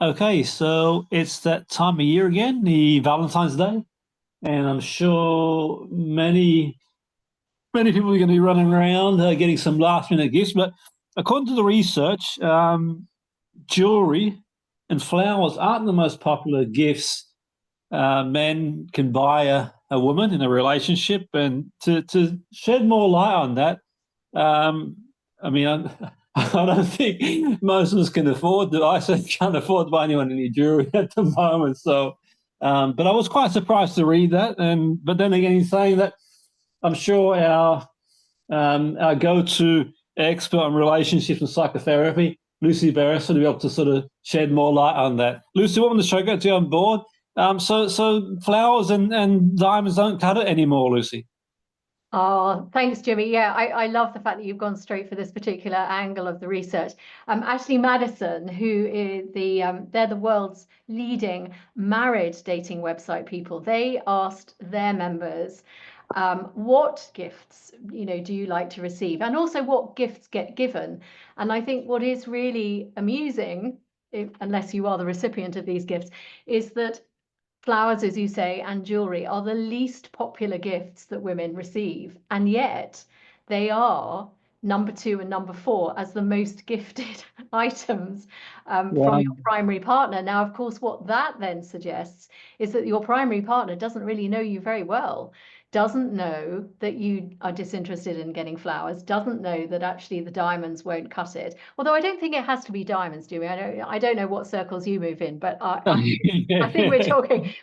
Okay, so it's that time of year again, the Valentine's Day, and I'm sure many people are going to be running around getting some last minute gifts. But according to the research, jewelry and flowers aren't the most popular gifts men can buy a woman in a relationship. And to shed more light on that, um, I mean, I don't think most of us can afford to. I certainly can't afford to buy anyone any jewelry at the moment. So, but I was quite surprised to read that. And but then again, in saying that, I'm sure our go-to expert on relationships and psychotherapy, Lucy Beresford, will be able to sort of shed more light on that. Lucy, welcome to the show. Got you on board. So flowers and diamonds don't cut it anymore, Lucy. Oh, thanks, Jimmy. Yeah, I love the fact that you've gone straight for this particular angle of the research. Ashley Madison, who is they're the world's leading marriage dating website people. They asked their members, what gifts, do you like to receive? And also what gifts get given. And I think what is really amusing, unless you are the recipient of these gifts, is that flowers, as you say, and jewelry are the least popular gifts that women receive, and yet they are number two and number four as the most gifted items from Wow. your primary partner. Now, of course, what that then suggests is that your primary partner doesn't really know you very well, doesn't know that you are disinterested in getting flowers, doesn't know that actually the diamonds won't cut it. Although I don't think it has to be diamonds, do we? I don't know what circles you move in, but I think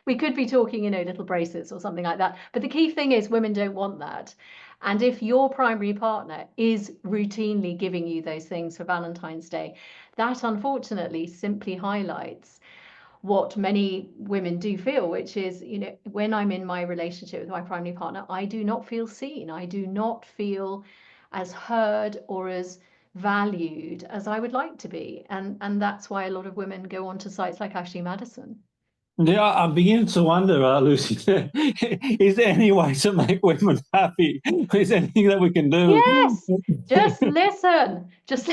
we could be talking, little bracelets or something like that. But the key thing is women don't want that. And if your primary partner is routinely giving you those things for Valentine's Day, that unfortunately simply highlights what many women do feel, which is, when I'm in my relationship with my primary partner, I do not feel seen. I do not feel as heard or as valued as I would like to be. And that's why a lot of women go on to sites like Ashley Madison. Yeah, I'm beginning to wonder, Lucy, is there any way to make women happy? Is there anything that we can do? Yes, just listen. Just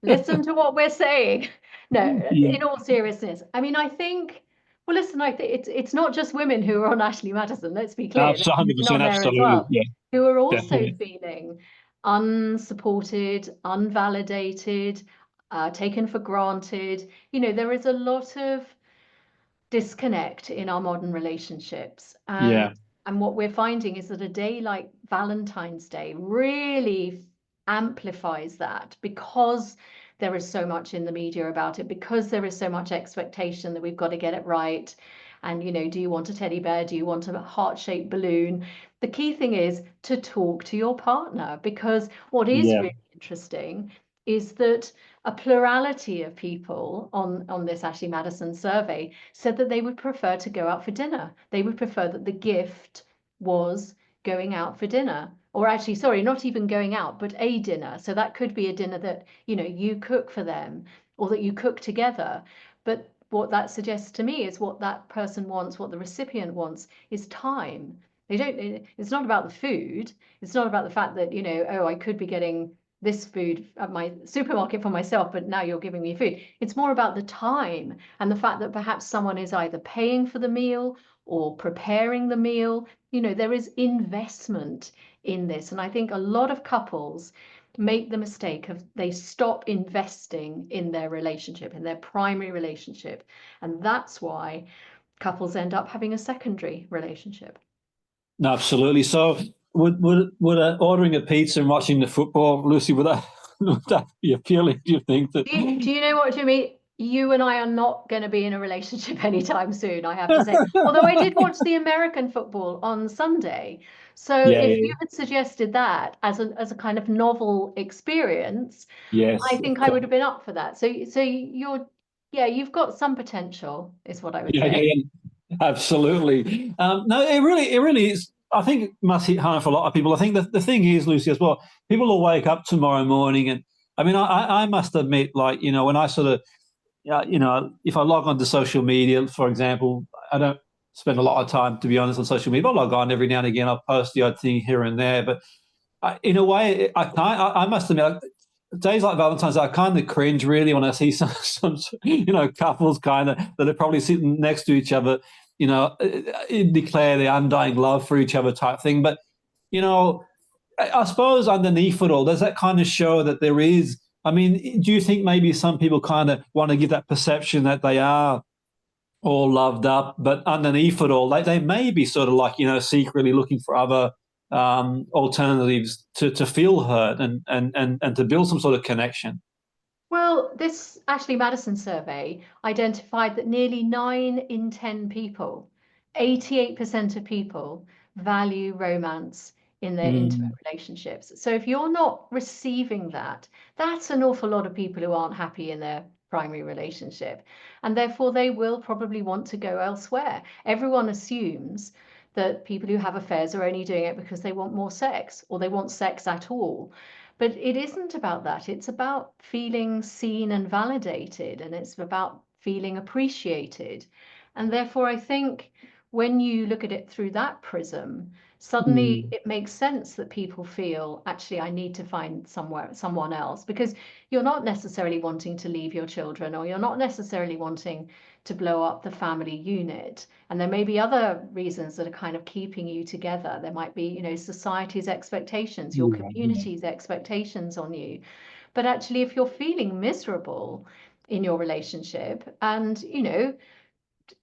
listen to what we're saying. No, Yeah, in all seriousness, I mean, I think, well, listen, I think it's not just women who are on Ashley Madison, let's be clear. There's men 100%, on there as absolutely. well Yeah, who are also definitely. feeling unsupported, unvalidated, taken for granted. There is a lot of disconnect in our modern relationships. And Yeah, what we're finding is that a day like Valentine's Day really amplifies that, because there is so much in the media about it, because there is so much expectation that we've got to get it right. And, do you want a teddy bear? Do you want a heart-shaped balloon? The key thing is to talk to your partner, because what is yeah, really interesting is that a plurality of people on this Ashley Madison survey said that they would prefer to go out for dinner. They would prefer that the gift was going out for dinner. Or actually, sorry, not even going out, but a dinner. So that could be a dinner that, you cook for them, or that you cook together. But what that suggests to me is what that person wants, what the recipient wants, is time. It's not about the food. It's not about the fact that, oh, I could be getting this food at my supermarket for myself, but now you're giving me food. It's more about the time and the fact that perhaps someone is either paying for the meal or preparing the meal. There is investment in this. And I think a lot of couples make the mistake of they stop investing in their relationship, in their primary relationship. And that's why couples end up having a secondary relationship. no, absolutely. So, would ordering a pizza and watching the football, Lucy, would that be appealing? Do you think that? Do you know what, Jimmy? You and I are not going to be in a relationship anytime soon, I have to say. Although I did watch the American football on Sunday. So Yeah, if yeah, you had suggested that as a kind of novel experience, I yes, think I would have been up for that. So yeah, you've got some potential, is what I would yeah, yeah, say. yeah. Absolutely. No, it really is. I think it must hit home for a lot of people. I think the thing is, Lucy, as well, people will wake up tomorrow morning and, I mean, I must admit, like, when I sort of, if I log on to social media, for example, I don't spend a lot of time, to be honest, on social media. But I log on every now and again. I'll post the odd thing here and there. But in a way, I can't. I must admit, days like Valentine's, I kind of cringe really when I see some couples kind of that are probably sitting next to each other, declare their undying love for each other type thing. But I suppose underneath it all, does that kind of show that there is? I mean, do you think maybe some people kind of want to give that perception that they are all loved up, but underneath it all, they may be sort of like, secretly looking for other alternatives to feel hurt and to build some sort of connection? Well, this Ashley Madison survey identified that nearly 9 in 10 people, 88% of people, value romance in their intimate Mm, relationships. So if you're not receiving that, that's an awful lot of people who aren't happy in their primary relationship. And therefore, they will probably want to go elsewhere. Everyone assumes that people who have affairs are only doing it because they want more sex or they want sex at all. But it isn't about that. It's about feeling seen and validated, and it's about feeling appreciated. And therefore, I think when you look at it through that prism, suddenly mm, it makes sense that people feel, actually, I need to find someone else, because you're not necessarily wanting to leave your children, or you're not necessarily wanting to blow up the family unit. And there may be other reasons that are kind of keeping you together. There might be, society's expectations, your yeah, yeah, community's expectations on you. But actually, if you're feeling miserable in your relationship, and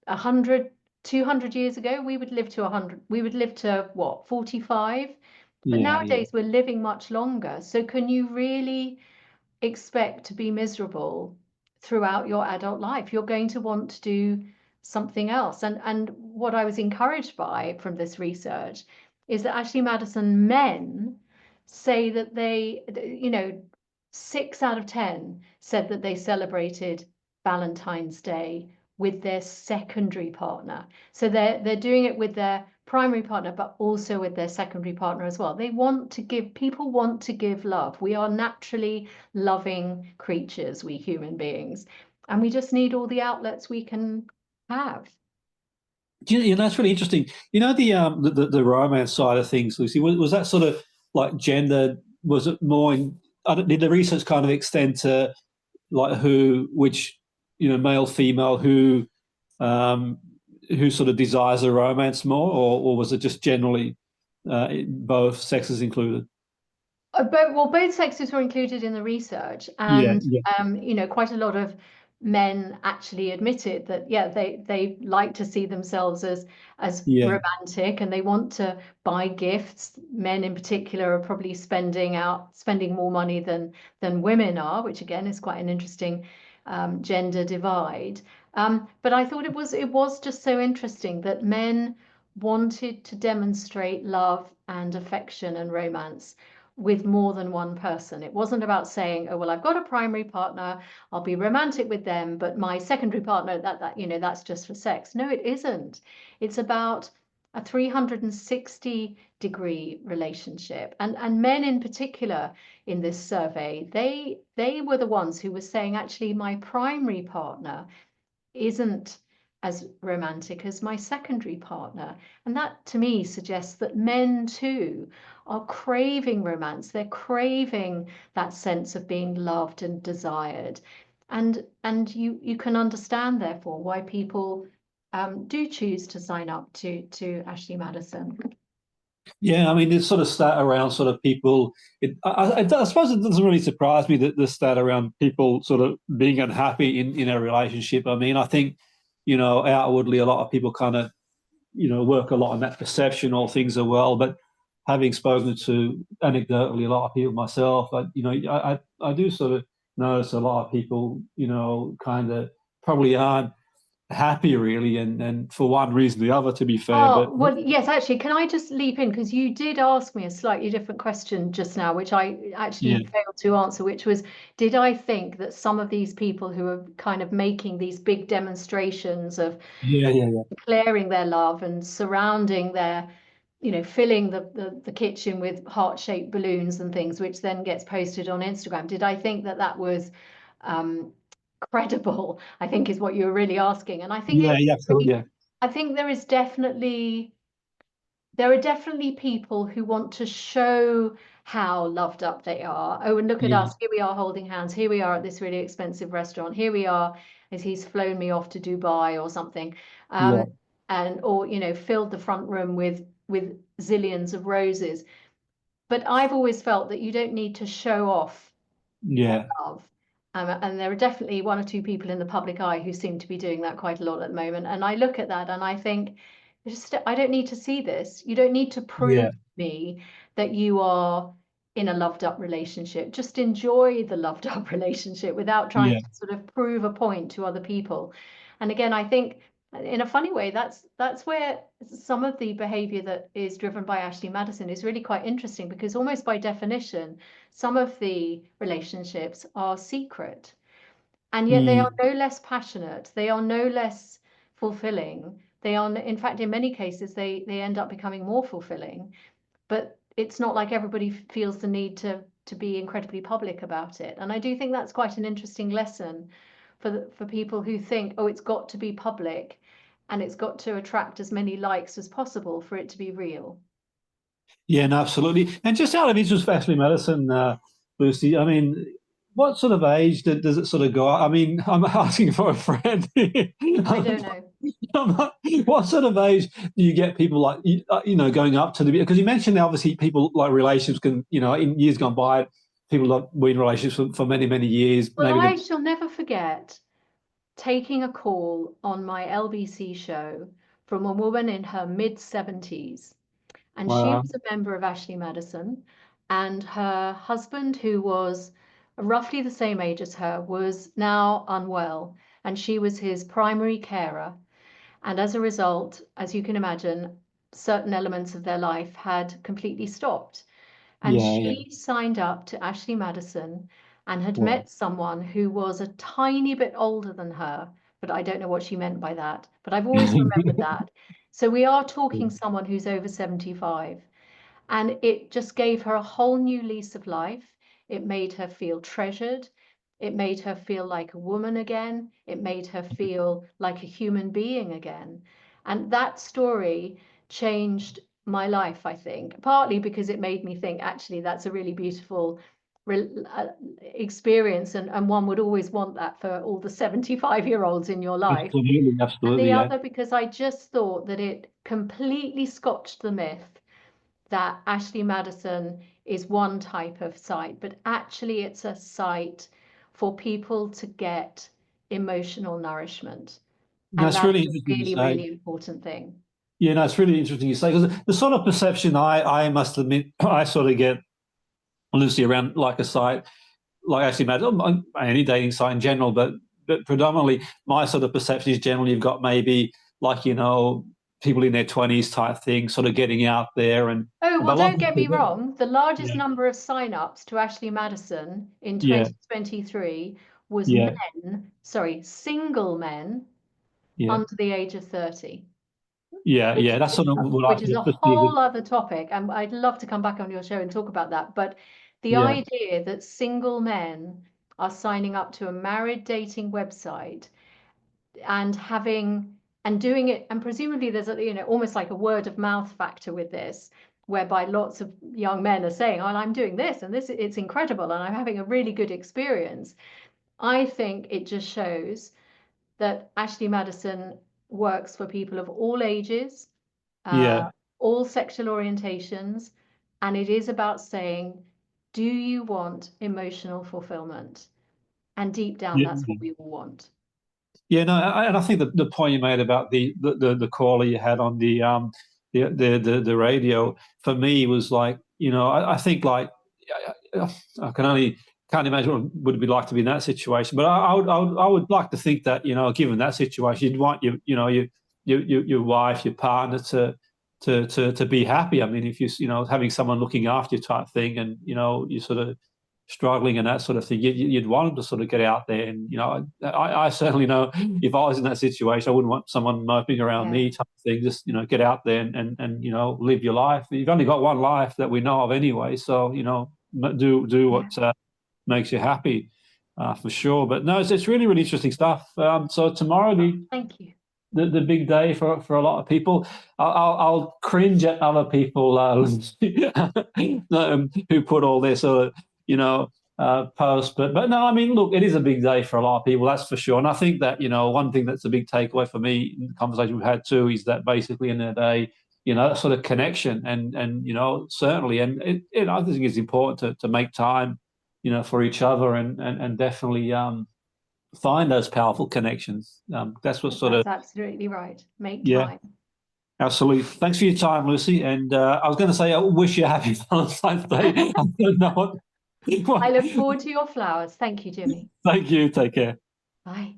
100, 200 years ago, we would live to 100, we would live to what, 45? But yeah, yeah. nowadays we're living much longer. So can you really expect to be miserable throughout your adult life? You're going to want to do something else. And what I was encouraged by from this research is that actually Madison men say that they, 6 out of 10 said that they celebrated Valentine's Day with their secondary partner. So they're doing it with their primary partner, but also with their secondary partner as well. They want to give, people want to give love. We are naturally loving creatures, we human beings, and we just need all the outlets we can have. That's really interesting. The romance side of things, Lucy. Was that sort of like gender? Was it more in? Did the research kind of extend to like which male, female, um, who sort of desires a romance more, or was it just generally both sexes included? Both sexes were included in the research, Yeah, and yeah, quite a lot of men actually admitted that, yeah, they like to see themselves as yeah, romantic, and they want to buy gifts. Men in particular are probably spending more money than women are, which again is quite an interesting gender divide. But I thought it was just so interesting that men wanted to demonstrate love and affection and romance with more than one person. It wasn't about saying, oh, well, I've got a primary partner, I'll be romantic with them, but my secondary partner, that's just for sex. No, it isn't. It's about a 360-degree relationship. And men in particular in this survey, they were the ones who were saying, actually, my primary partner isn't as romantic as my secondary partner. And that to me suggests that men too are craving romance. They're craving that sense of being loved and desired. And you can understand therefore why people do choose to sign up to Ashley Madison. yeah. I mean, it's sort of stat around sort of people. I suppose it doesn't really surprise me that the stat around people sort of being unhappy in a relationship. I mean, I think outwardly a lot of people kind of work a lot on that perception all things are well. But having spoken to anecdotally a lot of people myself, I do sort of notice a lot of people, kind of probably aren't happy really, and for one reason or the other, to be fair. But Oh, well, yes, actually, can I just leap in? Because you did ask me a slightly different question just now, which I yeah, actually failed to answer, which was, did I think that some of these people who are kind of making these big demonstrations of yeah, yeah, yeah, declaring their love and surrounding their, filling the kitchen with heart-shaped balloons and things, which then gets posted on Instagram, did I think that that was um, credible? I think is what you were really asking. And I think yeah, yeah, absolutely, yeah, I think there is definitely there are definitely people who want to show how loved up they are. Oh, and look at Yeah, us. Here we are holding hands. Here we are at this really expensive restaurant. Here we are as he's flown me off to Dubai or something. yeah, Um, and or, filled the front room with zillions of roses. But I've always felt that you don't need to show off their yeah, love. And there are definitely one or two people in the public eye who seem to be doing that quite a lot at the moment. And I look at that and I think, I don't need to see this. You don't need to prove yeah, to me that you are in a loved up relationship. Just enjoy the loved up relationship without trying yeah. to sort of prove a point to other people. And again, I think in a funny way, that's where some of the behavior that is driven by Ashley Madison is really quite interesting, because almost by definition, some of the relationships are secret, and yet they are Mm. no less passionate, they are no less fulfilling. They are, in fact, in many cases, they end up becoming more fulfilling. But it's not like everybody feels the need to be incredibly public about it. And I do think that's quite an interesting lesson for people who think, oh, it's got to be public and it's got to attract as many likes as possible for it to be real. Yeah, no, absolutely. And just out of interest for Ashley Madison, Lucy, I mean, what sort of age does it sort of go up? I mean, I'm asking for a friend. I don't know. What sort of age do you get people like, going up to the, because you mentioned obviously people like relationships can, in years gone by, people have been in relationships for many, many years, Well, maybe I the, shall never forget taking a call on my LBC show from a woman in her mid 70s. And she was a member of Ashley Madison, and her husband, who was roughly the same age as her, was now unwell, and she was his primary carer. And as a result, as you can imagine, certain elements of their life had completely stopped. And yeah, yeah, she signed up to Ashley Madison and had well, met someone who was a tiny bit older than her, but I don't know what she meant by that. But I've always remembered that. So we are talking someone who's over 75. And it just gave her a whole new lease of life. It made her feel treasured. It made her feel like a woman again. It made her feel like a human being again. And that story changed my life, I think, partly because it made me think, actually, that's a really beautiful experience. And one would always want that for all the 75-year-olds in your life. absolutely, And the absolutely, yeah. other, because I just thought that it completely scotched the myth that Ashley Madison is one type of site, but actually it's a site for people to get emotional nourishment. And That's that's really a interesting to really, say. really important thing. Yeah, no, it's really interesting you say, because the sort of perception I must admit I sort of get, Lucy, around like a site like Ashley Madison, any dating site in general, but predominantly my sort of perception is generally you've got maybe like people in their 20s type thing, sort of getting out there, and Oh, well, but a lot don't of get me people, wrong. The largest yeah, number of sign-ups to Ashley Madison in yeah, 2023 was yeah, men, sorry, single men yeah, under the age of 30. yeah, which yeah. That's sort of what I which is a perceive. whole other topic, and I'd love to come back on your show and talk about that. But the Yeah, idea that single men are signing up to a married dating website and doing it, and presumably there's a, almost like a word of mouth factor with this, whereby lots of young men are saying, "Oh, I'm doing this, and this it's incredible, and I'm having a really good experience." I think it just shows that Ashley Madison works for people of all ages, yeah, uh, all sexual orientations, and it is about saying, do you want emotional fulfillment? And deep down, yeah. that's what we all want. Yeah, no, and I think the point you made about the caller you had on the radio for me was like, I think like I can only can't imagine what it would be like to be in that situation, but I would like to think that given that situation, you'd want your wife, your partner to be happy. I mean, if having someone looking after you type thing, and you sort of struggling and that sort of thing, you'd want them to sort of get out there. And I certainly know if I was in that situation, I wouldn't want someone moping around Yeah, me type of thing. Just get out there and live your life. You've only got one life that we know of anyway, so do yeah. what makes you happy, for sure. But no, it's really really interesting stuff. So tomorrow, Oh, thank you. the big day for a lot of people. I'll cringe at other people who put all this sort of, posts. But no, I mean, look, it is a big day for a lot of people, that's for sure. And I think that, one thing that's a big takeaway for me in the conversation we've had too is that basically in the day, that sort of connection and certainly, and I think it's important to make time, for each other and definitely find those powerful connections. That's what sort of, That's absolutely right. Make yeah, time. absolutely. Thanks for your time, Lucy. And I was going to say, I wish you a happy Valentine's Day. I don't know I look forward to your flowers. Thank you, Jimmy. Thank you. Take care. Bye.